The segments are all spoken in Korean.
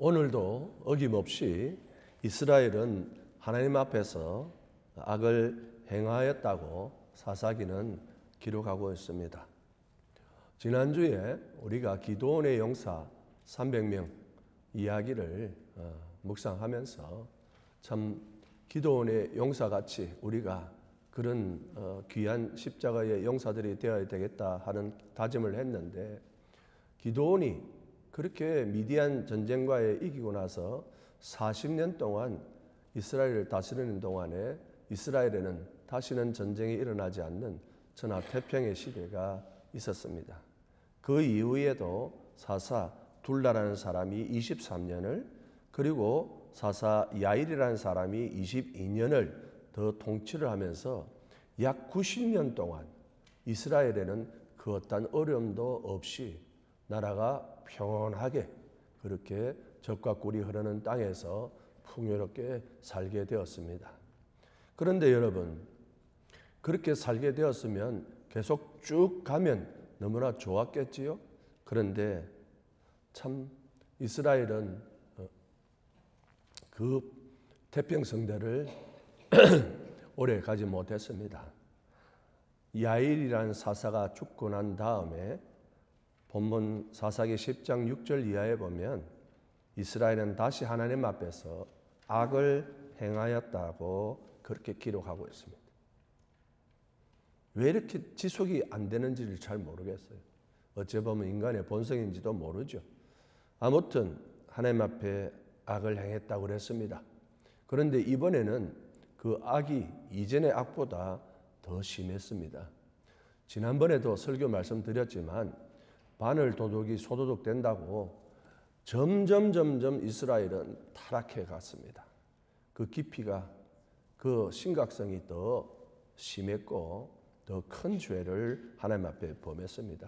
오늘도 어김없이 이스라엘은 하나님 앞에서 악을 행하였다고 사사기는 기록하고 있습니다. 지난주에 우리가 기드온의 용사 300명 이야기를 묵상하면서 참 기드온의 용사같이 우리가 그런 귀한 십자가의 용사들이 되어야 되겠다 하는 다짐을 했는데, 기드온이 그렇게 미디안 전쟁과에 이기고 나서 40년 동안 이스라엘을 다스리는 동안에 이스라엘에는 다시는 전쟁이 일어나지 않는 천하태평의 시대가 있었습니다. 그 이후에도 사사 둘라라는 사람이 23년을, 그리고 사사 야일이라는 사람이 22년을 더 통치를 하면서 약 90년 동안 이스라엘에는 그 어떤 어려움도 없이 나라가 평온하게 그렇게 젖과 꿀이 흐르는 땅에서 풍요롭게 살게 되었습니다. 그런데 여러분, 그렇게 살게 되었으면 계속 쭉 가면 너무나 좋았겠지요? 그런데 참 이스라엘은 그 태평성대를 오래 가지 못했습니다. 야일이라는 사사가 죽고 난 다음에 본문 사사기 10장 6절 이하에 보면 이스라엘은 다시 하나님 앞에서 악을 행하였다고 그렇게 기록하고 있습니다. 왜 이렇게 지속이 안 되는지를 잘 모르겠어요. 어찌 보면 인간의 본성인지도 모르죠. 아무튼 하나님 앞에 악을 행했다고 그랬습니다. 그런데 이번에는 그 악이 이전의 악보다 더 심했습니다. 지난번에도 설교 말씀드렸지만 바늘 도둑이 소도둑 된다고 점점 이스라엘은 타락해 갔습니다. 그 깊이가, 그 심각성이 더 심했고 더 큰 죄를 하나님 앞에 범했습니다.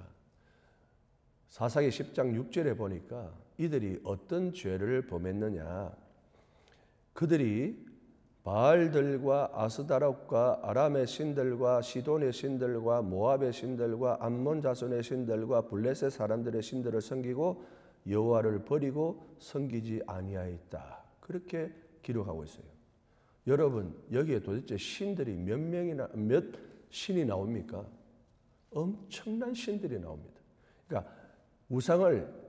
사사기 10장 6절에 보니까 이들이 어떤 죄를 범했느냐, 그들이 바알들과 아스다롯과 아람의 신들과 시돈의 신들과 모압의 신들과 암몬 자손의 신들과 블레셋 사람들의 신들을 섬기고 여호와를 버리고 섬기지 아니하였다, 그렇게 기록하고 있어요. 여러분, 여기에 도대체 신들이 몇 신이 나옵니까? 엄청난 신들이 나옵니다. 그러니까 우상을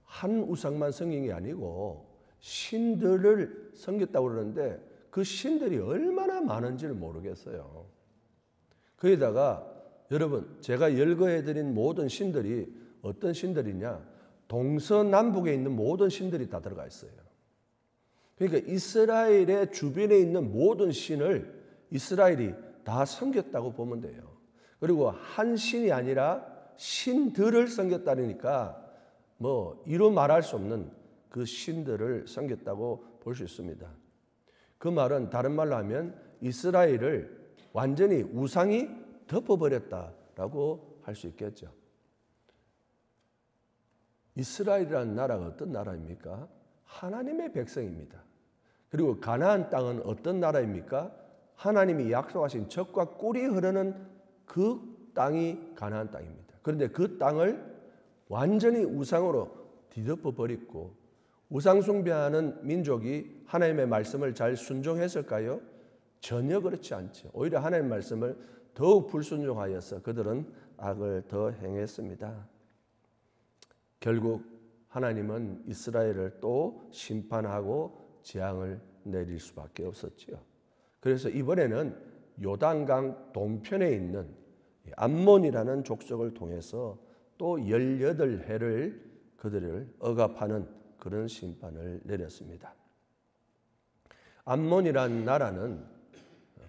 한 우상만 섬긴 게 아니고 신들을 섬겼다고 그러는데 그 신들이 얼마나 많은지를 모르겠어요. 거기다가 여러분, 제가 열거해드린 모든 신들이 어떤 신들이냐, 동서남북에 있는 모든 신들이 다 들어가 있어요. 그러니까 이스라엘의 주변에 있는 모든 신을 이스라엘이 다 섬겼다고 보면 돼요. 그리고 한 신이 아니라 신들을 섬겼다니까 이루 말할 수 없는 그 신들을 섬겼다고 볼 수 있습니다. 그 말은 다른 말로 하면 이스라엘을 완전히 우상이 덮어버렸다라고 할 수 있겠죠. 이스라엘이라는 나라가 어떤 나라입니까? 하나님의 백성입니다. 그리고 가나안 땅은 어떤 나라입니까? 하나님이 약속하신 젖과 꿀이 흐르는 그 땅이 가나안 땅입니다. 그런데 그 땅을 완전히 우상으로 뒤덮어 버리고, 우상 숭배하는 민족이 하나님의 말씀을 잘 순종했을까요? 전혀 그렇지 않죠. 오히려 하나님의 말씀을 더욱 불순종하여서 그들은 악을 더 행했습니다. 결국 하나님은 이스라엘을 또 심판하고 재앙을 내릴 수밖에 없었지요. 그래서 이번에는 요단강 동편에 있는 암몬이라는 족속을 통해서 또 18해를 그들을 억압하는 그런 심판을 내렸습니다. 암몬이라는 나라는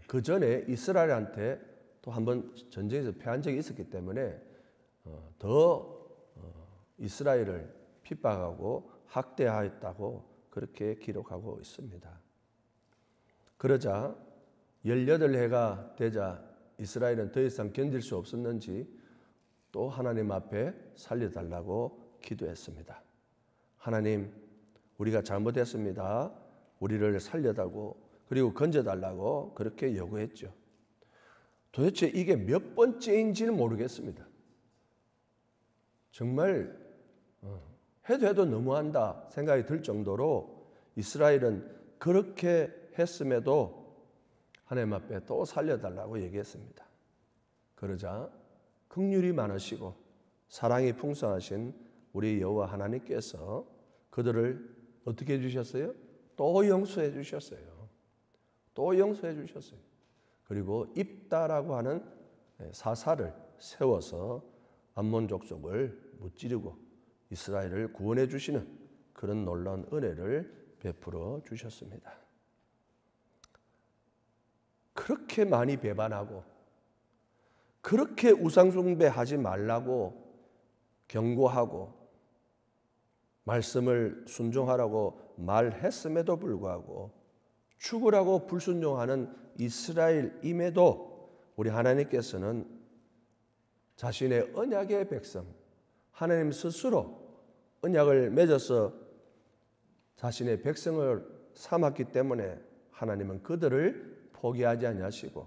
그 전에 이스라엘한테 또 한번 전쟁에서 패한 적이 있었기 때문에 더 이스라엘을 핍박하고 학대하였다고 그렇게 기록하고 있습니다. 그러자 18해가 되자 이스라엘은 더 이상 견딜 수 없었는지 또 하나님 앞에 살려달라고 기도했습니다. 하나님, 우리가 잘못했습니다. 우리를 살려달라고, 그리고 건져달라고 그렇게 요구했죠. 도대체 이게 몇 번째인지는 모르겠습니다. 정말 해도 너무한다 생각이 들 정도로 이스라엘은 그렇게 했음에도 하나님 앞에 또 살려달라고 얘기했습니다. 그러자 긍휼이 많으시고 사랑이 풍성하신 우리 여호와 하나님께서 그들을 어떻게 해주셨어요? 또 용서해 주셨어요. 또 용서해 주셨어요. 그리고 입다라고 하는 사사를 세워서 암몬 족속을 무찌르고 이스라엘을 구원해 주시는 그런 놀라운 은혜를 베풀어 주셨습니다. 그렇게 많이 배반하고 그렇게 우상숭배하지 말라고 경고하고 말씀을 순종하라고 말했음에도 불구하고 죽으라고 불순종하는 이스라엘임에도 우리 하나님께서는 자신의 언약의 백성, 하나님 스스로 언약을 맺어서 자신의 백성을 삼았기 때문에 하나님은 그들을 포기하지 아니하시고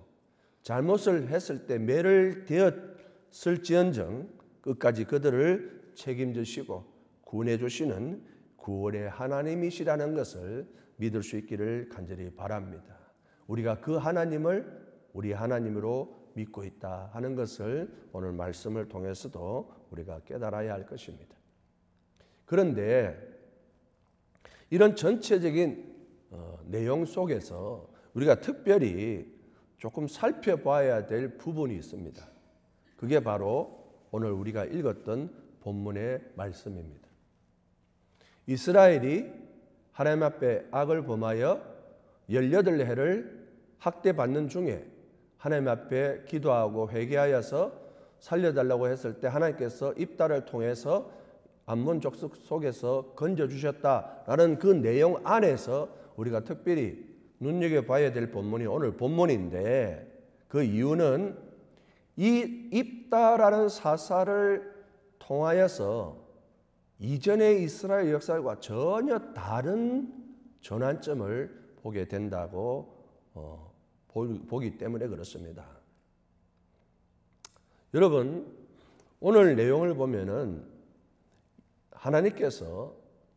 잘못을 했을 때 매를 되었을지언정 끝까지 그들을 책임지시고 구원해 주시는 구원의 하나님이시라는 것을 믿을 수 있기를 간절히 바랍니다. 우리가 그 하나님을 우리 하나님으로 믿고 있다 하는 것을 오늘 말씀을 통해서도 우리가 깨달아야 할 것입니다. 그런데 이런 전체적인 내용 속에서 우리가 특별히 조금 살펴봐야 될 부분이 있습니다. 그게 바로 오늘 우리가 읽었던 본문의 말씀입니다. 이스라엘이 하나님 앞에 악을 범하여 18해를 학대받는 중에 하나님 앞에 기도하고 회개하여서 살려달라고 했을 때 하나님께서 입다를 통해서 암몬 족속 속에서 건져주셨다라는 그 내용 안에서 우리가 특별히 눈여겨봐야 될 본문이 오늘 본문인데 그 이유는 이 입다라는 사사를 통하여서 이전의 이스라엘 역사와 전혀 다른 전환점을 보게 된다고 보기 때문에 그렇습니다. 여러분 오늘 내용을 보면은 하나님께서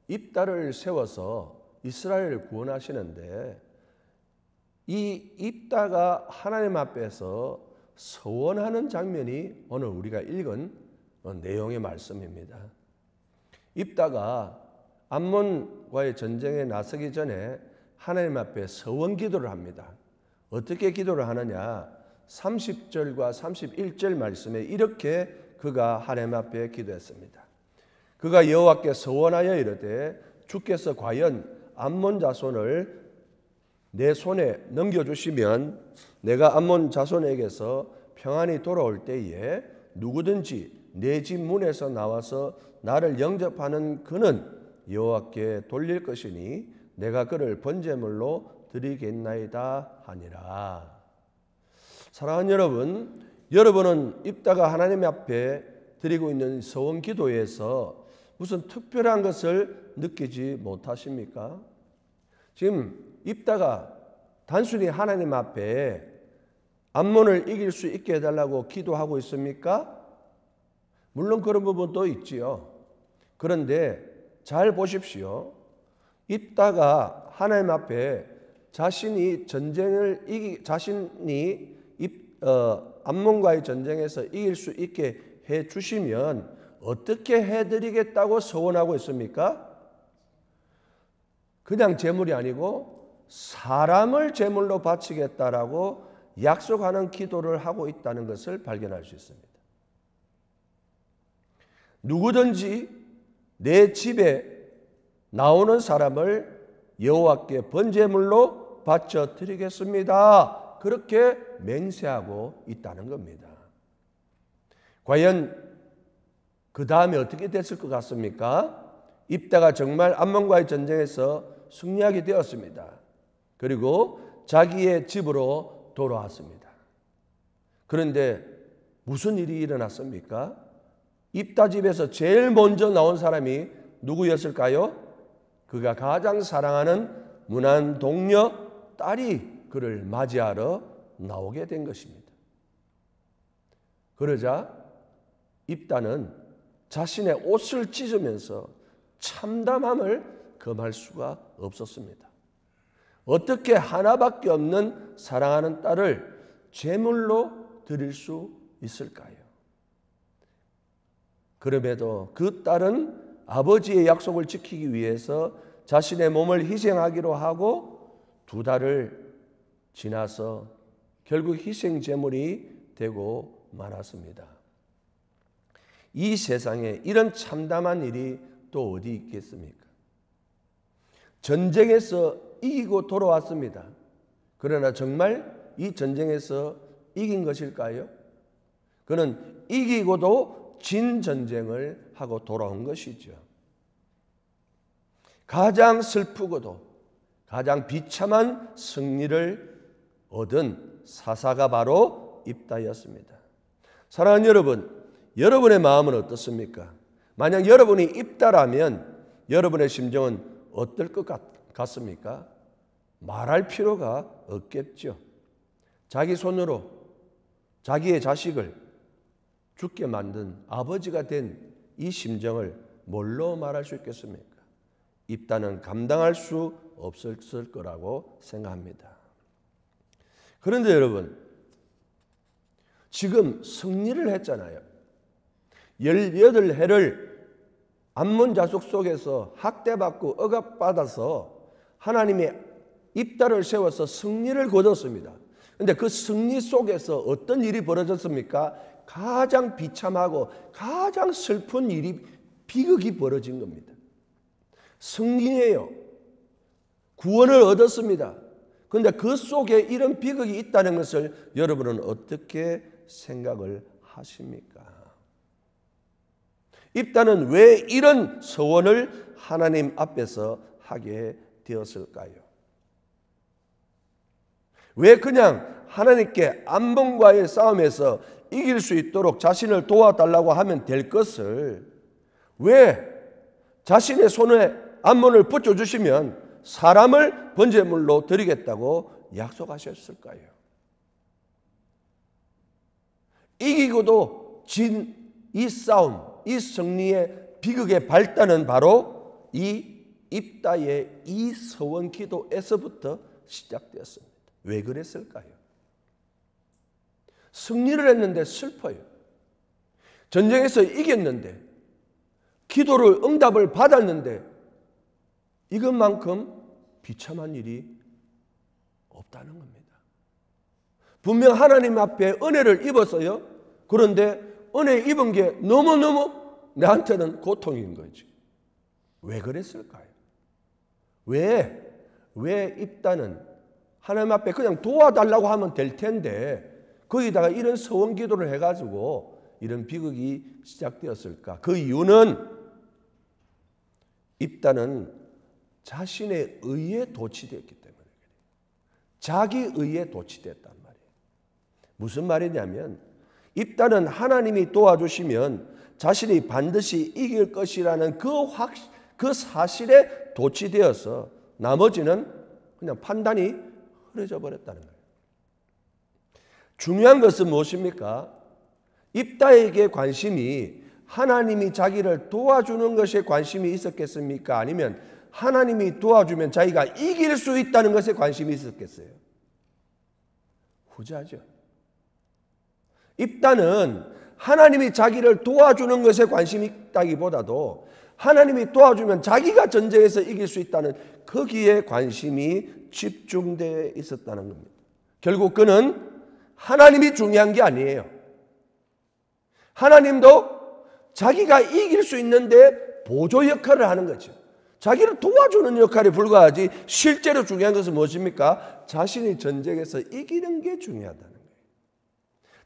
입다를 세워서 이스라엘을 구원하시는데 이 입다가 하나님 앞에서 서원하는 장면이 오늘 우리가 읽은 내용의 말씀입니다. 입다가 암몬과의 전쟁에 나서기 전에 하나님 앞에 서원 기도를 합니다. 어떻게 기도를 하느냐? 30절과 31절 말씀에 이렇게 그가 하나님 앞에 기도했습니다. 그가 여호와께 서원하여 이르되 주께서 과연 암몬 자손을 내 손에 넘겨주시면 내가 암몬 자손에게서 평안히 돌아올 때에 누구든지 내 집 문에서 나와서 나를 영접하는 그는 여호와께 돌릴 것이니 내가 그를 번제물로 드리겠나이다 하니라. 사랑하는 여러분, 여러분은 입다가 하나님 앞에 드리고 있는 서원 기도에서 무슨 특별한 것을 느끼지 못하십니까? 지금 입다가 단순히 하나님 앞에 암몬을 이길 수 있게 해달라고 기도하고 있습니까? 물론 그런 부분도 있지요. 그런데 잘 보십시오. 입다가 하나님 앞에 자신이 암몬과의 전쟁에서 이길 수 있게 해 주시면 어떻게 해드리겠다고 서원하고 있습니까? 그냥 제물이 아니고 사람을 제물로 바치겠다라고 약속하는 기도를 하고 있다는 것을 발견할 수 있습니다. 누구든지 내 집에 나오는 사람을 여호와께 번제물로 바쳐 드리겠습니다. 그렇게 맹세하고 있다는 겁니다. 과연 그 다음에 어떻게 됐을 것 같습니까? 입다가 정말 암몬과의 전쟁에서 승리하게 되었습니다. 그리고 자기의 집으로 돌아왔습니다. 그런데 무슨 일이 일어났습니까? 입다 집에서 제일 먼저 나온 사람이 누구였을까요? 그가 가장 사랑하는 문안 동녀 딸이 그를 맞이하러 나오게 된 것입니다. 그러자 입다는 자신의 옷을 찢으면서 참담함을 금할 수가 없었습니다. 어떻게 하나밖에 없는 사랑하는 딸을 제물로 드릴 수 있을까요? 그럼에도 그 딸은 아버지의 약속을 지키기 위해서 자신의 몸을 희생하기로 하고 2달을 지나서 결국 희생 제물이 되고 말았습니다. 이 세상에 이런 참담한 일이 또 어디 있겠습니까? 전쟁에서 이기고 돌아왔습니다. 그러나 정말 이 전쟁에서 이긴 것일까요? 그는 이기고도 진 전쟁을 하고 돌아온 것이죠. 가장 슬프고도 가장 비참한 승리를 얻은 사사가 바로 입다였습니다. 사랑하는 여러분, 여러분의 마음은 어떻습니까? 만약 여러분이 입다라면 여러분의 심정은 어떨 것 같습니까? 말할 필요가 없겠죠. 자기 손으로 자기의 자식을 죽게 만든 아버지가 된 이 심정을 뭘로 말할 수 있겠습니까? 입다는 감당할 수 없었을 거라고 생각합니다. 그런데 여러분, 지금 승리를 했잖아요. 18해를 암몬 자손 속에서 학대받고 억압받아서 하나님의 입다를 세워서 승리를 거뒀습니다. 그런데 그 승리 속에서 어떤 일이 벌어졌습니까? 가장 비참하고 가장 슬픈 일이, 비극이 벌어진 겁니다. 승리예요. 구원을 얻었습니다. 그런데 그 속에 이런 비극이 있다는 것을 여러분은 어떻게 생각을 하십니까? 입다는 왜 이런 서원을 하나님 앞에서 하게 되었을까요? 왜 그냥 하나님께 암몬과의 싸움에서 이길 수 있도록 자신을 도와달라고 하면 될 것을 왜 자신의 손에 암몬을 붙여주시면 사람을 번제물로 드리겠다고 약속하셨을까요? 이기고도 진 이 싸움, 이 승리의 비극의 발단은 바로 이 입다의 이 서원 기도에서부터 시작되었습니다. 왜 그랬을까요? 승리를 했는데 슬퍼요. 전쟁에서 이겼는데, 기도를 응답을 받았는데 이것만큼 비참한 일이 없다는 겁니다. 분명 하나님 앞에 은혜를 입었어요. 그런데 은혜 입은 게 너무너무 나한테는 고통인 거죠. 왜 그랬을까요? 왜 입다는 하나님 앞에 그냥 도와달라고 하면 될 텐데 거기다가 이런 서원 기도를 해가지고 이런 비극이 시작되었을까? 그 이유는 입다는 자신의 의에 도취되었기 때문에 그래요. 자기 의에 도취됐단 말이에요. 무슨 말이냐면 입다는 하나님이 도와주시면 자신이 반드시 이길 것이라는 그 사실에 도취되어서 나머지는 그냥 판단이 흐려져 버렸다는 거예요. 중요한 것은 무엇입니까? 입다에게 관심이 하나님이 자기를 도와주는 것에 관심이 있었겠습니까? 아니면 하나님이 도와주면 자기가 이길 수 있다는 것에 관심이 있었겠어요? 후자죠. 입다는 하나님이 자기를 도와주는 것에 관심이 있다기보다도 하나님이 도와주면 자기가 전쟁에서 이길 수 있다는 거기에 관심이 집중되어 있었다는 겁니다. 결국 그는 하나님이 중요한 게 아니에요. 하나님도 자기가 이길 수 있는데 보조 역할을 하는 거죠. 자기를 도와주는 역할에 불과하지 실제로 중요한 것은 무엇입니까? 자신이 전쟁에서 이기는 게 중요하다는 거예요.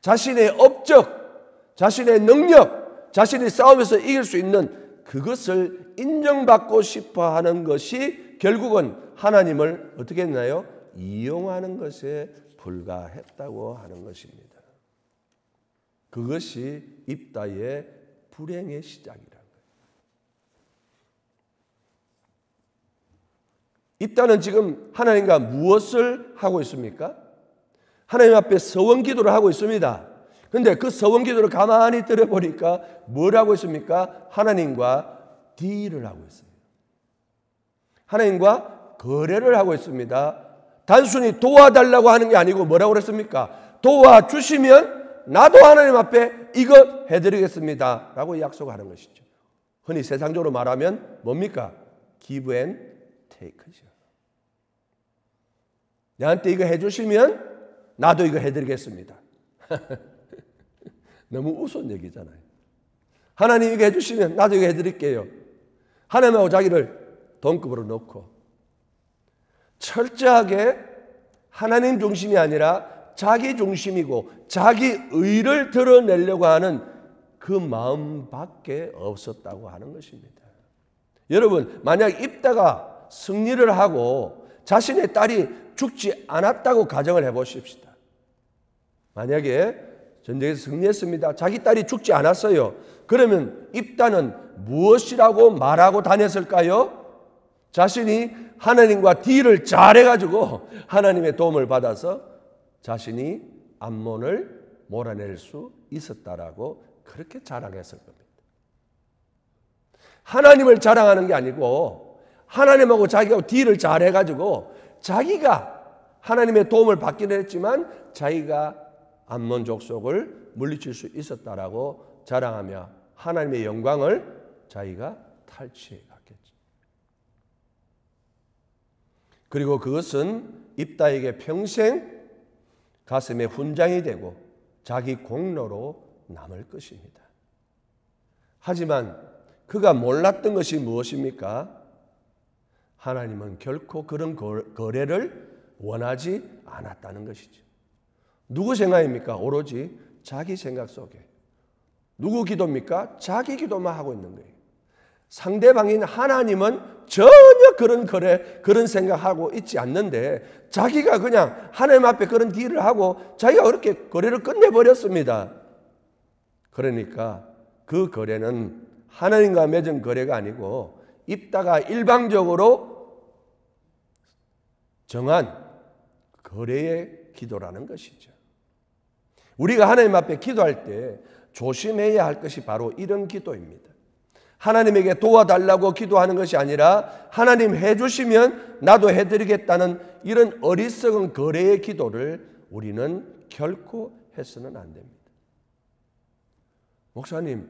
자신의 업적, 자신의 능력, 자신이 싸움에서 이길 수 있는 그것을 인정받고 싶어 하는 것이 결국은 하나님을 어떻게 했나요? 이용하는 것에 불과했다고 하는 것입니다. 그것이 입다의 불행의 시작이라는 거예요. 입다는 지금 하나님과 무엇을 하고 있습니까? 하나님 앞에 서원 기도를 하고 있습니다. 그런데 그 서원 기도를 가만히 들어보니까 뭘 하고 있습니까? 하나님과 딜을 하고 있습니다. 하나님과 거래를 하고 있습니다. 단순히 도와달라고 하는 게 아니고 뭐라고 그랬습니까? 도와주시면 나도 하나님 앞에 이거 해드리겠습니다 라고 약속하는 것이죠. 흔히 세상적으로 말하면 뭡니까? Give and take죠. 나한테 이거 해주시면 나도 이거 해드리겠습니다. 너무 우스운 얘기잖아요. 하나님 이거 해주시면 나도 이거 해드릴게요. 하나님하고 자기를 동급으로 놓고 철저하게 하나님 중심이 아니라 자기 중심이고 자기 의를 드러내려고 하는 그 마음밖에 없었다고 하는 것입니다. 여러분, 만약 입다가 승리를 하고 자신의 딸이 죽지 않았다고 가정을 해보십시다. 만약에 전쟁에서 승리했습니다. 자기 딸이 죽지 않았어요. 그러면 입다는 무엇이라고 말하고 다녔을까요? 자신이 하나님과 딜을 잘해가지고 하나님의 도움을 받아서 자신이 암몬을 몰아낼 수 있었다라고 그렇게 자랑했을 겁니다. 하나님을 자랑하는 게 아니고 하나님하고 자기가 딜을 잘해가지고 자기가 하나님의 도움을 받기는 했지만 자기가 암몬 족속을 물리칠 수 있었다라고 자랑하며 하나님의 영광을 자기가 탈취해 갔겠죠. 그리고 그것은 입다에게 평생 가슴에 훈장이 되고 자기 공로로 남을 것입니다. 하지만 그가 몰랐던 것이 무엇입니까? 하나님은 결코 그런 거래를 원하지 않았다는 것이죠. 누구 생각입니까? 오로지 자기 생각 속에. 누구 기도입니까? 자기 기도만 하고 있는 거예요. 상대방인 하나님은 전혀 그런 거래, 그런 생각하고 있지 않는데 자기가 그냥 하나님 앞에 그런 딜을 하고 자기가 그렇게 거래를 끝내버렸습니다. 그러니까 그 거래는 하나님과 맺은 거래가 아니고 입다가 일방적으로 정한 거래의 기도라는 것이죠. 우리가 하나님 앞에 기도할 때 조심해야 할 것이 바로 이런 기도입니다. 하나님에게 도와달라고 기도하는 것이 아니라 하나님 해주시면 나도 해드리겠다는 이런 어리석은 거래의 기도를 우리는 결코 해서는 안 됩니다. 목사님,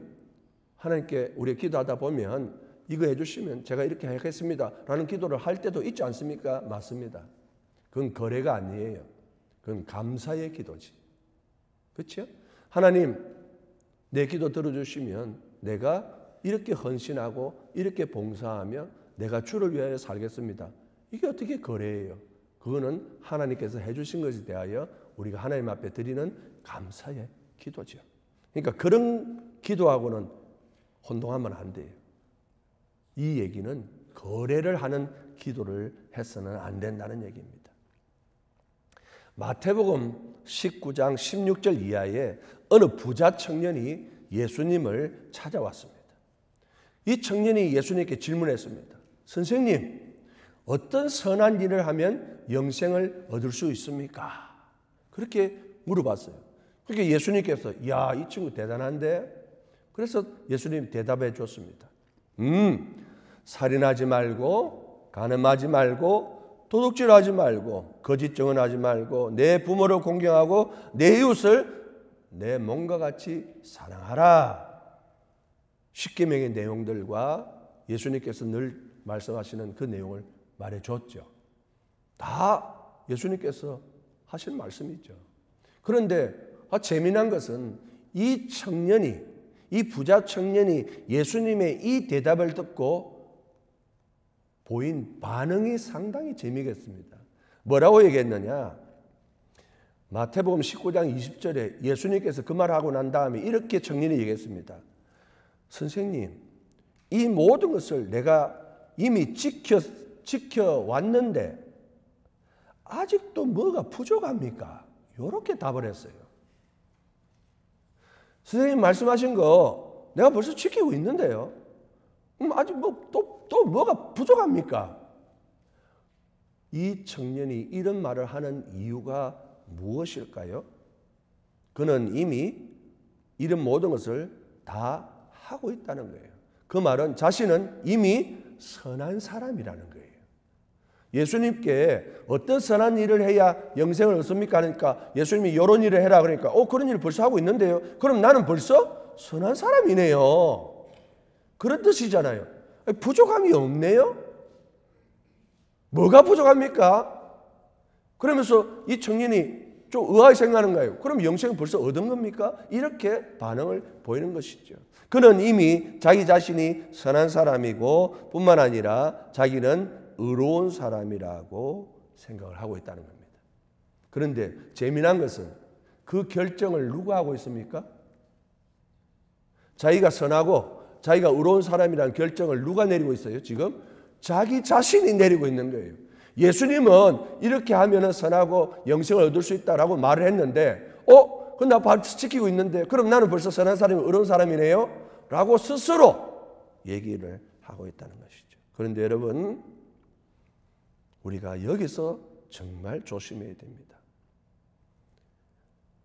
하나님께 우리 기도하다 보면 이거 해주시면 제가 이렇게 하겠습니다 라는 기도를 할 때도 있지 않습니까? 맞습니다. 그건 거래가 아니에요. 그건 감사의 기도지. 그렇죠? 하나님, 내 기도 들어주시면 내가 이렇게 헌신하고 이렇게 봉사하며 내가 주를 위하여 살겠습니다. 이게 어떻게 거래예요? 그거는 하나님께서 해주신 것에 대하여 우리가 하나님 앞에 드리는 감사의 기도죠. 그러니까 그런 기도하고는 혼동하면 안 돼요. 이 얘기는 거래를 하는 기도를 해서는 안 된다는 얘기입니다. 마태복음 19장 16절 이하에 어느 부자 청년이 예수님을 찾아왔습니다. 이 청년이 예수님께 질문했습니다. 선생님, 어떤 선한 일을 하면 영생을 얻을 수 있습니까? 그렇게 물어봤어요. 그러니까 예수님께서 야, 이 친구 대단한데? 그래서 예수님 대답해 줬습니다. 살인하지 말고 간음하지 말고 도둑질하지 말고 거짓 증언하지 말고 내 부모를 공경하고 내 이웃을 내 몸과 같이 사랑하라. 십계명의 내용들과 예수님께서 늘 말씀하시는 그 내용을 말해줬죠. 다 예수님께서 하신 말씀이죠. 그런데 재미난 것은 이 청년이, 이 부자 청년이 예수님의 이 대답을 듣고 보인 반응이 상당히 재미있습니다. 뭐라고 얘기했느냐? 마태복음 19장 20절에 예수님께서 그 말을 하고 난 다음에 이렇게 청년이 얘기했습니다. 선생님, 이 모든 것을 내가 이미 지켜왔는데 아직도 뭐가 부족합니까? 이렇게 답을 했어요. 선생님 말씀하신 거 내가 벌써 지키고 있는데요. 아직 또 뭐가 부족합니까? 이 청년이 이런 말을 하는 이유가 무엇일까요? 그는 이미 이런 모든 것을 다 하고 있다는 거예요. 그 말은 자신은 이미 선한 사람이라는 거예요. 예수님께 어떤 선한 일을 해야 영생을 얻습니까? 하니까 예수님이 이런 일을 해라 그러니까 그런 일을 벌써 하고 있는데요. 그럼 나는 벌써 선한 사람이네요. 그런 뜻이잖아요. 부족함이 없네요. 뭐가 부족합니까? 그러면서 이 청년이 좀 의아하게 생각하는 거예요. 그럼 영생을 벌써 얻은 겁니까? 이렇게 반응을 보이는 것이죠. 그는 이미 자기 자신이 선한 사람이고 뿐만 아니라 자기는 의로운 사람이라고 생각을 하고 있다는 겁니다. 그런데 재미난 것은 그 결정을 누가 하고 있습니까? 자기가 선하고 자기가 의로운 사람이라는 결정을 누가 내리고 있어요? 지금 자기 자신이 내리고 있는 거예요. 예수님은 이렇게 하면 선하고 영생을 얻을 수 있다라고 말을 했는데 그럼 나 발 지키고 있는데 그럼 나는 벌써 선한 사람이 의로운 사람이네요? 라고 스스로 얘기를 하고 있다는 것이죠. 그런데 여러분, 우리가 여기서 정말 조심해야 됩니다.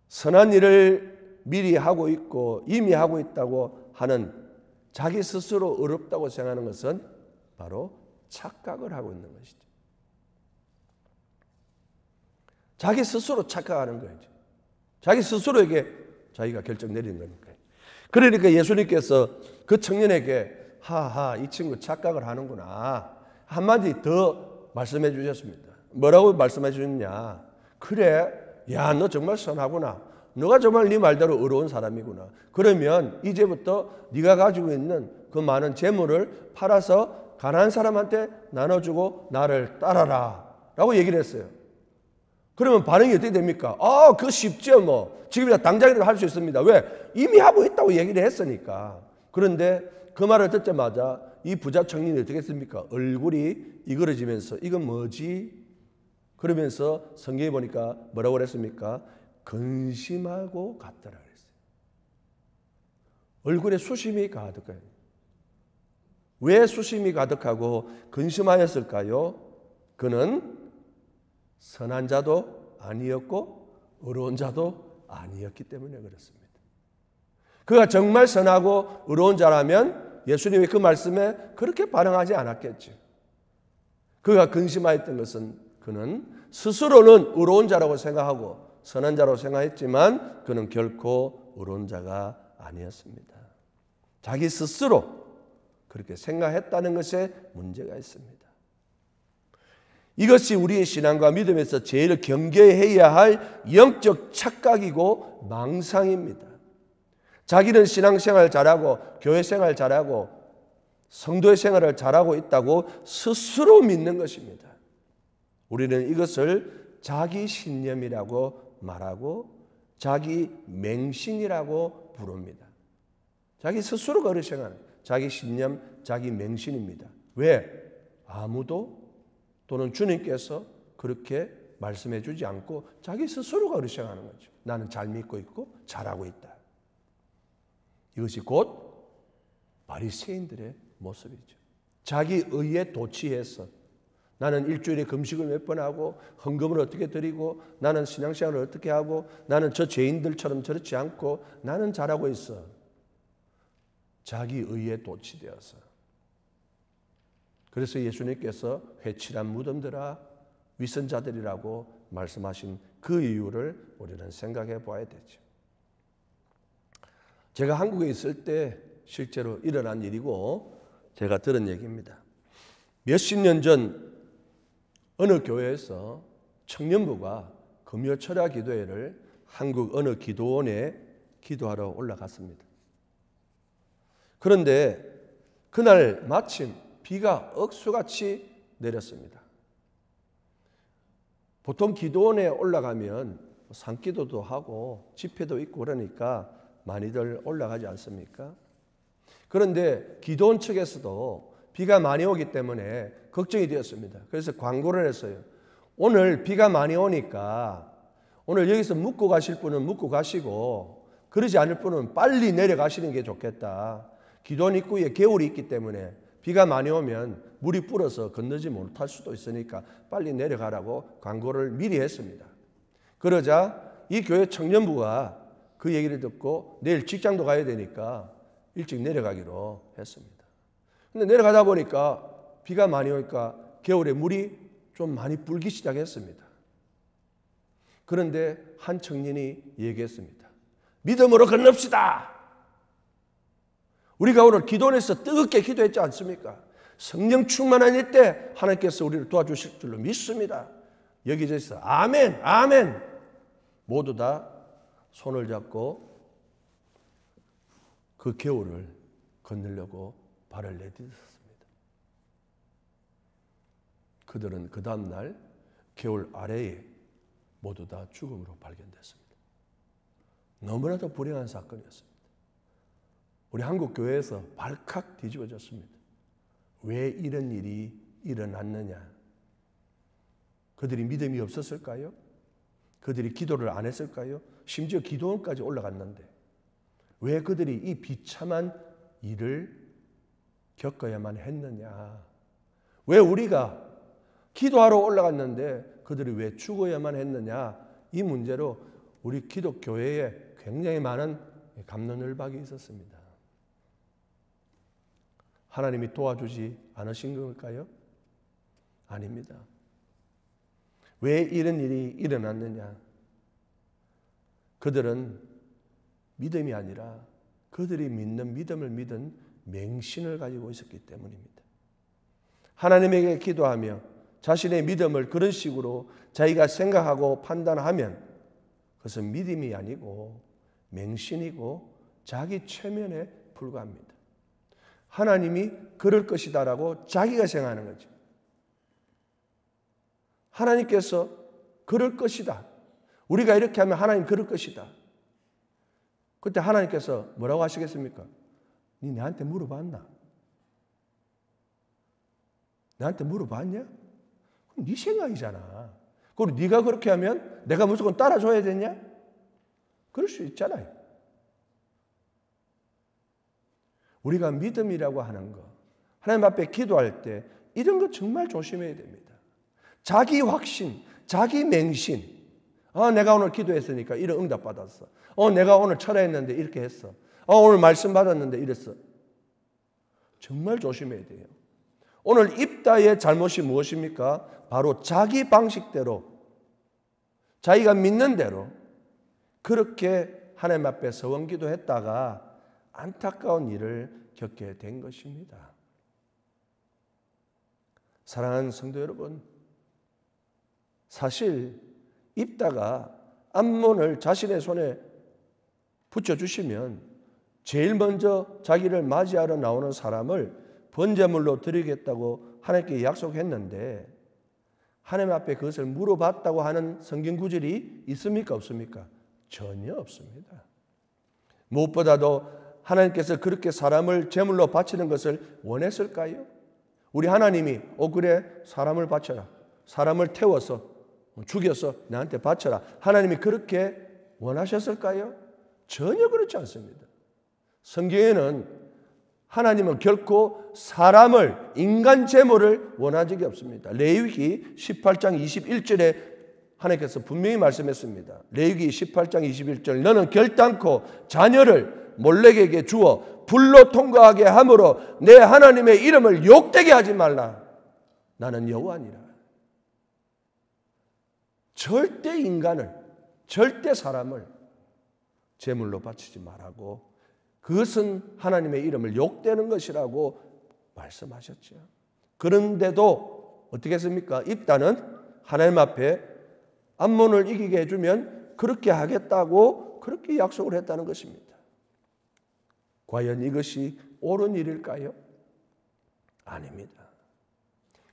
선한 일을 미리 하고 있고 이미 하고 있다고 하는 자기 스스로 어렵다고 생각하는 것은 바로 착각을 하고 있는 것이죠. 자기 스스로 착각하는 거예요. 자기 스스로에게 자기가 결정 내리는 거니까요. 그러니까 예수님께서 그 청년에게 하하 이 친구 착각을 하는구나 한마디 더 말씀해 주셨습니다. 뭐라고 말씀해 주셨냐? 그래, 야 너 정말 선하구나. 너가 정말 네 말대로 의로운 사람이구나. 그러면 이제부터 네가 가지고 있는 그 많은 재물을 팔아서 가난한 사람한테 나눠주고 나를 따라라 라고 얘기를 했어요. 그러면 반응이 어떻게 됩니까? 그거 쉽죠 뭐. 지금이라 당장이라도 할 수 있습니다. 왜? 이미 하고 있다고 얘기를 했으니까. 그런데 그 말을 듣자마자 이 부자 청년이 어떻게 했습니까? 얼굴이 이그러지면서 이건 뭐지? 그러면서 성경에 보니까 뭐라고 그랬습니까? 근심하고 갔더라 그랬어요. 얼굴에 수심이 가득해요. 왜 수심이 가득하고 근심하였을까요? 그는 선한 자도 아니었고 의로운 자도 아니었기 때문에 그렇습니다. 그가 정말 선하고 의로운 자라면 예수님의 그 말씀에 그렇게 반응하지 않았겠죠. 그가 근심하였던 것은 그는 스스로는 의로운 자라고 생각하고 선한 자라고 생각했지만 그는 결코 의로운 자가 아니었습니다. 자기 스스로 그렇게 생각했다는 것에 문제가 있습니다. 이것이 우리의 신앙과 믿음에서 제일 경계해야 할 영적 착각이고 망상입니다. 자기는 신앙생활 잘하고 교회생활 잘하고 성도의 생활을 잘하고 있다고 스스로 믿는 것입니다. 우리는 이것을 자기 신념이라고 말하고 자기 맹신이라고 부릅니다. 자기 스스로가 그렇게 생각하는 자기 신념, 자기 맹신입니다. 왜? 아무도 또는 주님께서 그렇게 말씀해 주지 않고 자기 스스로가 그렇게 생각하는 거죠. 나는 잘 믿고 있고 잘하고 있다. 이것이 곧 바리새인들의 모습이죠. 자기 의에 도취해서 나는 일주일에 금식을 몇 번 하고 헌금을 어떻게 드리고 나는 신앙생활을 어떻게 하고 나는 저 죄인들처럼 저렇지 않고 나는 잘하고 있어. 자기 의에 도취되어서. 그래서 예수님께서 회칠한 무덤들아 위선자들이라고 말씀하신 그 이유를 우리는 생각해 봐야 되죠. 제가 한국에 있을 때 실제로 일어난 일이고 제가 들은 얘기입니다. 몇십 년 전 어느 교회에서 청년부가 금요 철야 기도회를 한국 어느 기도원에 기도하러 올라갔습니다. 그런데 그날 마침 비가 억수같이 내렸습니다. 보통 기도원에 올라가면 산기도도 하고 집회도 있고 그러니까 많이들 올라가지 않습니까? 그런데 기도원 측에서도 비가 많이 오기 때문에 걱정이 되었습니다. 그래서 광고를 했어요. 오늘 비가 많이 오니까 오늘 여기서 묵고 가실 분은 묵고 가시고 그러지 않을 분은 빨리 내려가시는 게 좋겠다. 기도원 입구에 개울이 있기 때문에 비가 많이 오면 물이 불어서 건너지 못할 수도 있으니까 빨리 내려가라고 광고를 미리 했습니다. 그러자 이 교회 청년부가 그 얘기를 듣고 내일 직장도 가야 되니까 일찍 내려가기로 했습니다. 근데 내려가다 보니까 비가 많이 오니까 겨울에 물이 좀 많이 불기 시작했습니다. 그런데 한 청년이 얘기했습니다. 믿음으로 건넙시다. 우리가 오늘 기도원에서 뜨겁게 기도했지 않습니까? 성령 충만한 이때 하나님께서 우리를 도와주실 줄로 믿습니다. 여기저기서 아멘, 아멘. 모두 다 손을 잡고 그 겨울을 건너려고 발을 내딛었습니다. 그들은 그 다음날 겨울 아래에 모두 다 죽음으로 발견됐습니다. 너무나도 불행한 사건이었습니다. 우리 한국 교회에서 발칵 뒤집어졌습니다. 왜 이런 일이 일어났느냐? 그들이 믿음이 없었을까요? 그들이 기도를 안 했을까요? 심지어 기도원까지 올라갔는데 왜 그들이 이 비참한 일을 겪어야만 했느냐? 왜 우리가 기도하러 올라갔는데 그들이 왜 죽어야만 했느냐? 이 문제로 우리 기독교회에 굉장히 많은 갑론을박이 있었습니다. 하나님이 도와주지 않으신 걸까요? 아닙니다. 왜 이런 일이 일어났느냐? 그들은 믿음이 아니라 그들이 믿는 믿음을 믿은 맹신을 가지고 있었기 때문입니다. 하나님에게 기도하며 자신의 믿음을 그런 식으로 자기가 생각하고 판단하면 그것은 믿음이 아니고 맹신이고 자기 최면에 불과합니다. 하나님이 그럴 것이다라고 자기가 생각하는 거죠. 하나님께서 그럴 것이다. 우리가 이렇게 하면 하나님 그럴 것이다. 그때 하나님께서 뭐라고 하시겠습니까? 니 나한테 물어봤나? 나한테 물어봤냐? 그럼 네 생각이잖아. 그리고 네가 그렇게 하면 내가 무조건 따라줘야 되냐? 그럴 수 있잖아요. 우리가 믿음이라고 하는 거, 하나님 앞에 기도할 때 이런 거 정말 조심해야 됩니다. 자기 확신, 자기 맹신. 내가 오늘 기도했으니까 이런 응답 받았어. 내가 오늘 철회했는데 이렇게 했어. 오늘 말씀 받았는데 이랬어. 정말 조심해야 돼요. 오늘 입다의 잘못이 무엇입니까? 바로 자기 방식대로, 자기가 믿는 대로 그렇게 하나님 앞에 서원기도 했다가 안타까운 일을 겪게 된 것입니다. 사랑하는 성도 여러분, 사실 입다가 암몬을 자신의 손에 붙여주시면 제일 먼저 자기를 맞이하러 나오는 사람을 번제물로 드리겠다고 하나님께 약속했는데 하나님 앞에 그것을 물어봤다고 하는 성경 구절이 있습니까? 없습니까? 전혀 없습니다. 무엇보다도 하나님께서 그렇게 사람을 제물로 바치는 것을 원했을까요? 우리 하나님이 그래 사람을 바쳐라. 사람을 태워서 죽여서 나한테 바쳐라. 하나님이 그렇게 원하셨을까요? 전혀 그렇지 않습니다. 성경에는 하나님은 결코 사람을, 인간 제물을 원한 적이 없습니다. 레위기 18장 21절에 하나님께서 분명히 말씀했습니다. 레위기 18장 21절 너는 결단코 자녀를 몰렉에게 주어 불로 통과하게 함으로 내 하나님의 이름을 욕되게 하지 말라. 나는 여호와니라. 절대 인간을, 절대 사람을 제물로 바치지 말라고, 그것은 하나님의 이름을 욕되는 것이라고 말씀하셨죠. 그런데도 어떻게 했습니까? 입다는 하나님 앞에 암몬을 이기게 해주면 그렇게 하겠다고 그렇게 약속을 했다는 것입니다. 과연 이것이 옳은 일일까요? 아닙니다.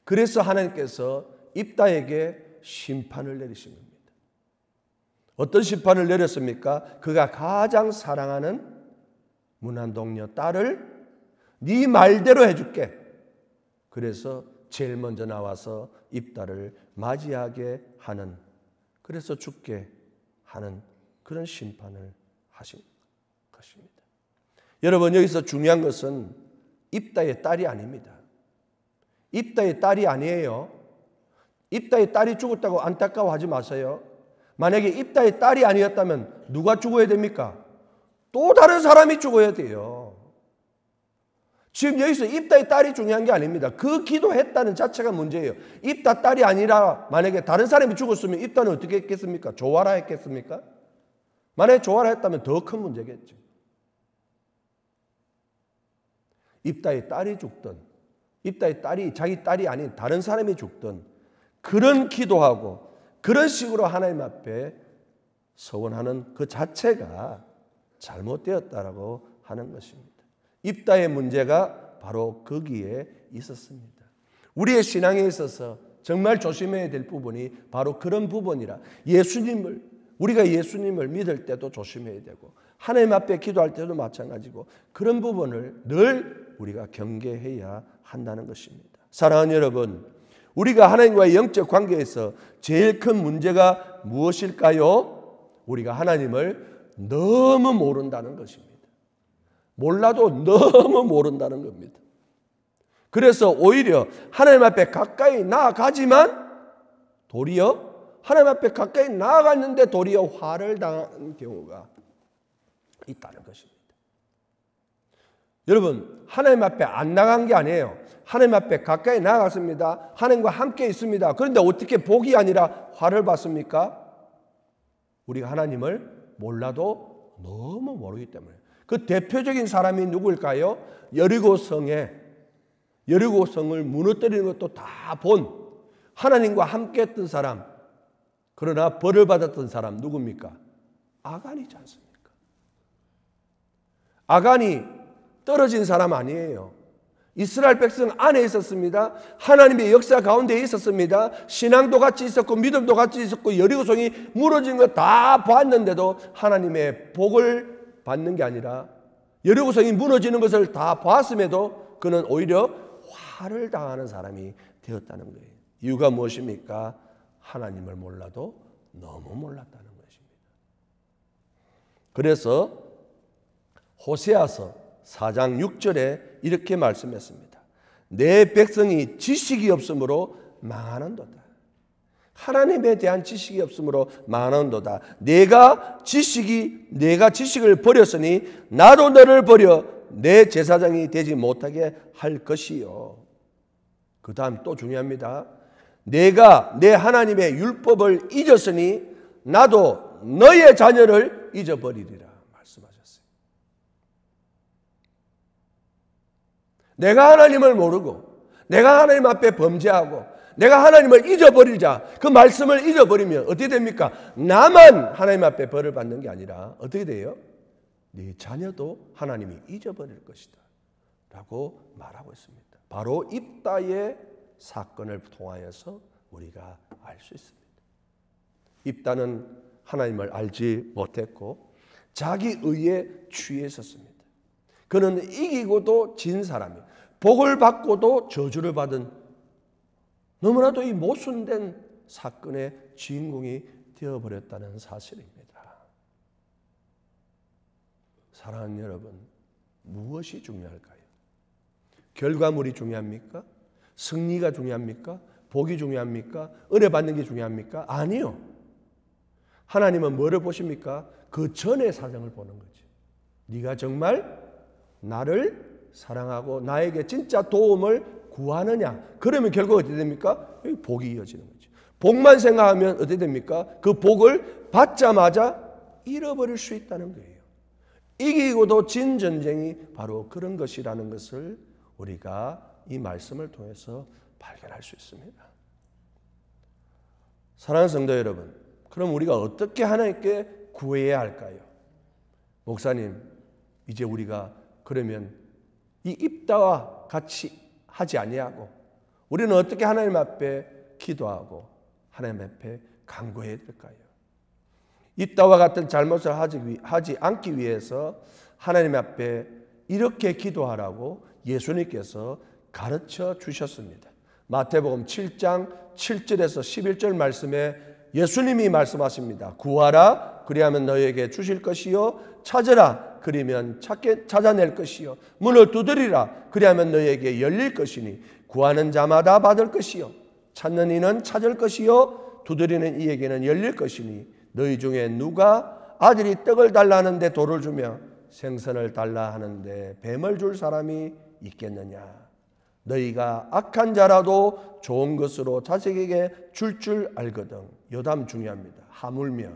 그래서 하나님께서 입다에게 심판을 내리신 겁니다. 어떤 심판을 내렸습니까? 그가 가장 사랑하는 문안동녀 딸을 네 말대로 해줄게. 그래서 제일 먼저 나와서 입다를 맞이하게 하는, 그래서 죽게 하는 그런 심판을 하신 것입니다. 여러분, 여기서 중요한 것은 입다의 딸이 아닙니다. 입다의 딸이 아니에요. 입다의 딸이 죽었다고 안타까워하지 마세요. 만약에 입다의 딸이 아니었다면 누가 죽어야 됩니까? 또 다른 사람이 죽어야 돼요. 지금 여기서 입다의 딸이 중요한 게 아닙니다. 그 기도했다는 자체가 문제예요. 입다 딸이 아니라 만약에 다른 사람이 죽었으면 입다는 어떻게 했겠습니까? 조화라 했겠습니까? 만약에 조화라 했다면 더 큰 문제겠죠. 입다의 딸이 죽든 입다의 딸이 자기 딸이 아닌 다른 사람이 죽든 그런 기도하고 그런 식으로 하나님 앞에 서원하는 그 자체가 잘못되었다라고 하는 것입니다. 입다의 문제가 바로 거기에 있었습니다. 우리의 신앙에 있어서 정말 조심해야 될 부분이 바로 그런 부분이라 우리가 예수님을 믿을 때도 조심해야 되고 하나님 앞에 기도할 때도 마찬가지고 그런 부분을 늘 우리가 경계해야 한다는 것입니다. 사랑하는 여러분, 우리가 하나님과의 영적 관계에서 제일 큰 문제가 무엇일까요? 우리가 하나님을 너무 모른다는 것입니다. 몰라도 너무 모른다는 겁니다. 그래서 오히려 하나님 앞에 가까이 나아가지만 도리어 하나님 앞에 가까이 나아갔는데 도리어 화를 당하는 경우가 있다는 것입니다. 여러분, 하나님 앞에 안 나간 게 아니에요. 하나님 앞에 가까이 나아갔습니다. 하나님과 함께 있습니다. 그런데 어떻게 복이 아니라 화를 받습니까? 우리가 하나님을 몰라도 너무 모르기 때문에. 그 대표적인 사람이 누구일까요? 여리고성을 무너뜨리는 것도 다 본 하나님과 함께 했던 사람, 그러나 벌을 받았던 사람 누굽니까? 아간이지 않습니까? 아간이 떨어진 사람 아니에요. 이스라엘 백성 안에 있었습니다. 하나님의 역사 가운데 있었습니다. 신앙도 같이 있었고 믿음도 같이 있었고 여리고성이 무너진 거 다 봤는데도 하나님의 복을 받는 게 아니라 여리고성이 무너지는 것을 다 봤음에도 그는 오히려 화를 당하는 사람이 되었다는 거예요. 이유가 무엇입니까? 하나님을 몰라도 너무 몰랐다는 것입니다. 그래서 호세아서 4장 6절에 이렇게 말씀했습니다. 내 백성이 지식이 없으므로 망하는도다. 하나님에 대한 지식이 없으므로 망하는도다. 내가 지식을 버렸으니 나도 너를 버려 내 제사장이 되지 못하게 할 것이요. 그 다음 또 중요합니다. 내가 내 하나님의 율법을 잊었으니 나도 너의 자녀를 잊어버리리라 말씀하셨어요. 내가 하나님을 모르고 내가 하나님 앞에 범죄하고 내가 하나님을 잊어버리자. 그 말씀을 잊어버리면 어떻게 됩니까? 나만 하나님 앞에 벌을 받는 게 아니라 어떻게 돼요? 네 자녀도 하나님이 잊어버릴 것이다 라고 말하고 있습니다. 바로 입다의 사건을 통하여서 우리가 알 수 있습니다. 입다는 하나님을 알지 못했고 자기 의에 취했었습니다. 그는 이기고도 진 사람이에요. 복을 받고도 저주를 받은 너무나도 이 모순된 사건의 주인공이 되어버렸다는 사실입니다. 사랑하는 여러분, 무엇이 중요할까요? 결과물이 중요합니까? 승리가 중요합니까? 복이 중요합니까? 은혜 받는 게 중요합니까? 아니요. 하나님은 뭐를 보십니까? 그 전의 사정을 보는 거죠. 네가 정말 나를 사랑하고 나에게 진짜 도움을 구하느냐? 그러면 결국 어떻게 됩니까? 복이 이어지는 거죠. 복만 생각하면 어떻게 됩니까? 그 복을 받자마자 잃어버릴 수 있다는 거예요. 이기고도 진 전쟁이 바로 그런 것이라는 것을 우리가 이 말씀을 통해서 발견할 수 있습니다. 사랑하는 성도 여러분, 그럼 우리가 어떻게 하나님께 구해야 할까요? 목사님, 이제 우리가 그러면 이 입다와 같이 하지 아니하고 우리는 어떻게 하나님 앞에 기도하고 하나님 앞에 간구해야 될까요? 입다와 같은 잘못을 하지 않기 위해서 하나님 앞에 이렇게 기도하라고 예수님께서 가르쳐 주셨습니다. 마태복음 7장 7절에서 11절 말씀에 예수님이 말씀하십니다. 구하라 그리하면 너에게 주실 것이요 찾으라 그리면 찾아낼 것이요 문을 두드리라 그리하면 너에게 열릴 것이니 구하는 자마다 받을 것이요 찾는 이는 찾을 것이요 두드리는 이에게는 열릴 것이니 너희 중에 누가 아들이 떡을 달라 하는데 돌을 주며 생선을 달라 하는데 뱀을 줄 사람이 있겠느냐. 너희가 악한 자라도 좋은 것으로 자식에게 줄 알거든. 요담 중요합니다. 하물며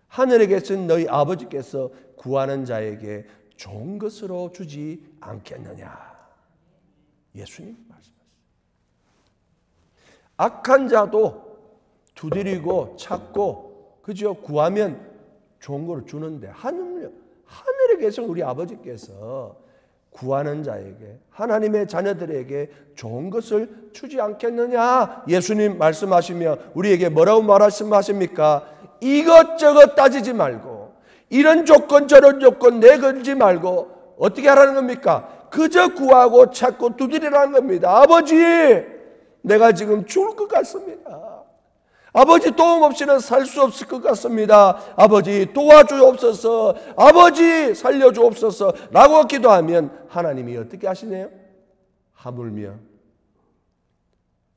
하늘에 계신 너희 아버지께서 구하는 자에게 좋은 것으로 주지 않겠느냐. 예수님 말씀하셨어요. 악한 자도 두드리고 찾고 그죠? 구하면 좋은 걸 주는데 하늘에 계신 우리 아버지께서 구하는 자에게 하나님의 자녀들에게 좋은 것을 주지 않겠느냐. 예수님 말씀하시며 우리에게 뭐라고 말씀하십니까? 이것저것 따지지 말고 이런 조건 저런 조건 내걸지 말고 어떻게 하라는 겁니까? 그저 구하고 찾고 두드리라는 겁니다. 아버지, 내가 지금 죽을 것 같습니다. 아버지 도움 없이는 살 수 없을 것 같습니다. 아버지 도와주옵소서. 아버지 살려주옵소서 라고 기도하면 하나님이 어떻게 하시네요? 하물며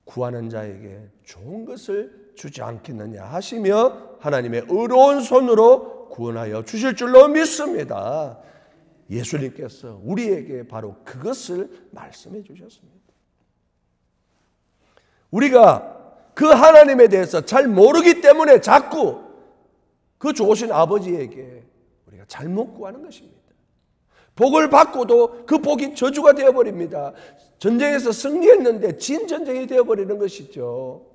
구하는 자에게 좋은 것을 주지 않겠느냐 하시며 하나님의 의로운 손으로 구원하여 주실 줄로 믿습니다. 예수님께서 우리에게 바로 그것을 말씀해 주셨습니다. 우리가 그 하나님에 대해서 잘 모르기 때문에 자꾸 그 좋으신 아버지에게 우리가 잘못 구하는 것입니다. 복을 받고도 그 복이 저주가 되어버립니다. 전쟁에서 승리했는데 진 전쟁이 되어버리는 것이죠.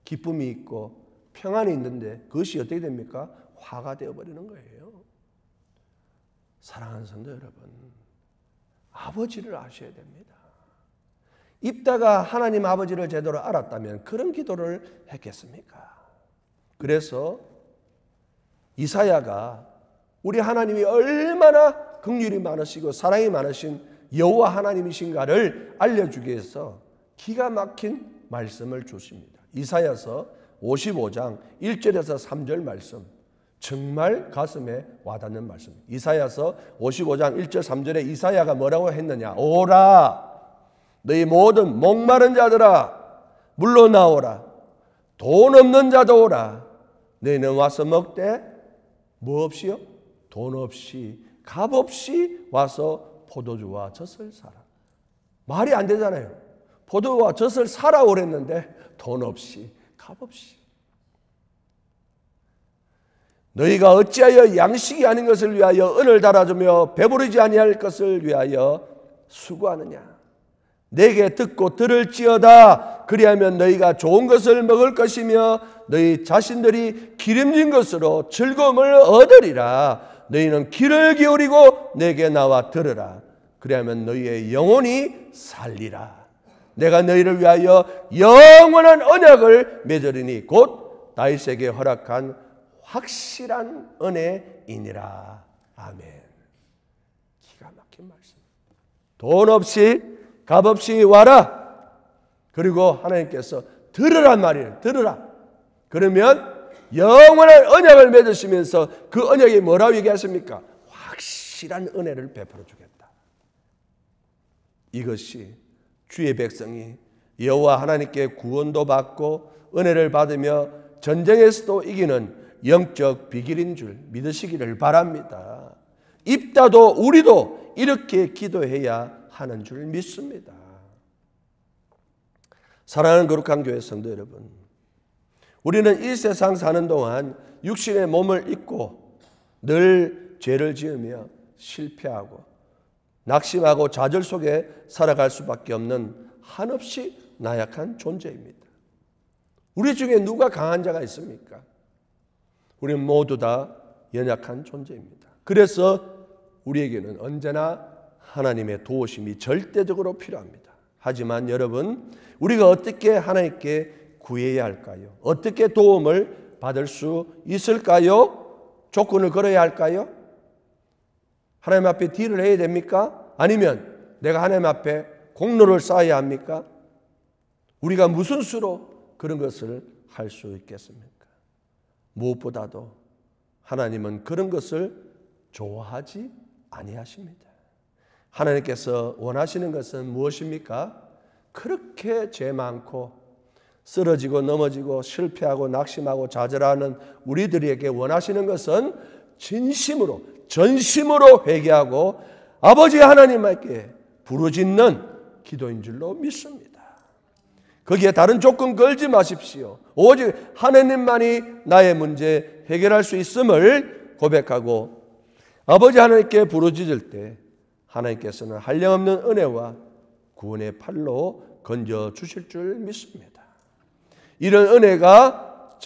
기쁨이 있고 평안이 있는데 그것이 어떻게 됩니까? 화가 되어버리는 거예요. 사랑하는 성도 여러분, 아버지를 아셔야 됩니다. 입다가 하나님 아버지를 제대로 알았다면 그런 기도를 했겠습니까? 그래서 이사야가 우리 하나님이 얼마나 긍휼이 많으시고 사랑이 많으신 여호와 하나님이신가를 알려주기 위해서 기가 막힌 말씀을 주십니다. 이사야서 55장 1절에서 3절 말씀, 정말 가슴에 와닿는 말씀입니다. 이사야서 55장 1절 3절에 이사야가 뭐라고 했느냐? 오라 너희 모든 목마른 자들아 물러나오라. 돈 없는 자도 오라. 너희는 와서 먹되 뭐 없이요? 돈 없이 값 없이 와서 포도주와 젖을 사라. 말이 안 되잖아요. 포도와 젖을 사라 오랬는데 돈 없이 값 없이. 너희가 어찌하여 양식이 아닌 것을 위하여 은을 달아주며 배부르지 아니할 것을 위하여 수고하느냐. 내게 듣고 들을지어다. 그리하면 너희가 좋은 것을 먹을 것이며 너희 자신들이 기름진 것으로 즐거움을 얻으리라. 너희는 귀를 기울이고 내게 나와 들으라. 그리하면 너희의 영혼이 살리라. 내가 너희를 위하여 영원한 언약을 맺으리니 곧 다윗에게 허락한 확실한 은혜이니라. 아멘. 기가 막힌 말씀. 돈 없이 값 없이 와라. 그리고 하나님께서 들으란 말이에요. 들으라. 그러면 영원한 언약을 맺으시면서 그 언약이 뭐라고 얘기하십니까? 확실한 은혜를 베풀어 주겠다. 이것이 주의 백성이 여호와 하나님께 구원도 받고 은혜를 받으며 전쟁에서도 이기는 영적 비결인 줄 믿으시기를 바랍니다. 입다도 우리도 이렇게 기도해야 하는 줄 믿습니다. 사랑하는 거룩한 교회 성도 여러분, 우리는 이 세상 사는 동안 육신의 몸을 입고 늘 죄를 지으며 실패하고 낙심하고 좌절 속에 살아갈 수밖에 없는 한없이 나약한 존재입니다. 우리 중에 누가 강한 자가 있습니까? 우리는 모두 다 연약한 존재입니다. 그래서 우리에게는 언제나 하나님의 도우심이 절대적으로 필요합니다. 하지만 여러분, 우리가 어떻게 하나님께 구해야 할까요? 어떻게 도움을 받을 수 있을까요? 조건을 걸어야 할까요? 하나님 앞에 딜을 해야 됩니까? 아니면 내가 하나님 앞에 공로를 쌓아야 합니까? 우리가 무슨 수로 그런 것을 할 수 있겠습니까? 무엇보다도 하나님은 그런 것을 좋아하지 아니하십니다. 하나님께서 원하시는 것은 무엇입니까? 그렇게 죄 많고 쓰러지고 넘어지고 실패하고 낙심하고 좌절하는 우리들에게 원하시는 것은 진심으로 전심으로 회개하고 아버지 하나님께 부르짖는 기도인 줄로 믿습니다. 거기에 다른 조건 걸지 마십시오. 오직 하나님만이 나의 문제 해결할 수 있음을 고백하고 아버지 하나님께 부르짖을 때 하나님께서는 한량없는 은혜와 구원의 팔로 건져 주실 줄 믿습니다. 이런 은혜가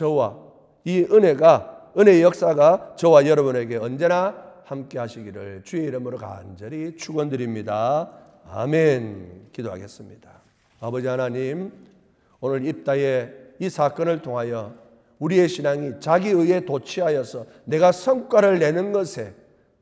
은혜의 역사가 저와 여러분에게 언제나 함께 하시기를 주의 이름으로 간절히 축원드립니다. 아멘. 기도하겠습니다. 아버지 하나님, 오늘 입다의 이 사건을 통하여 우리의 신앙이 자기 의에 도취하여서 내가 성과를 내는 것에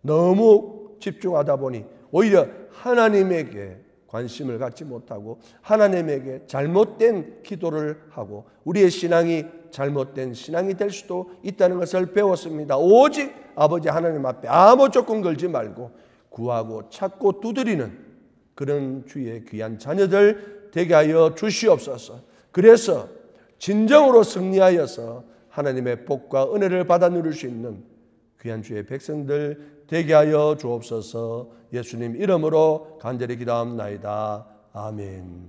너무 집중하다 보니 오히려 하나님에게 관심을 갖지 못하고 하나님에게 잘못된 기도를 하고 우리의 신앙이 잘못된 신앙이 될 수도 있다는 것을 배웠습니다. 오직 아버지 하나님 앞에 아무 조건 걸지 말고 구하고 찾고 두드리는 그런 주의 귀한 자녀들 되게 하여 주시옵소서. 그래서 진정으로 승리하여서 하나님의 복과 은혜를 받아 누릴 수 있는 귀한 주의 백성들 되게 하여 주옵소서. 예수님 이름으로 간절히 기도합나이다. 아멘.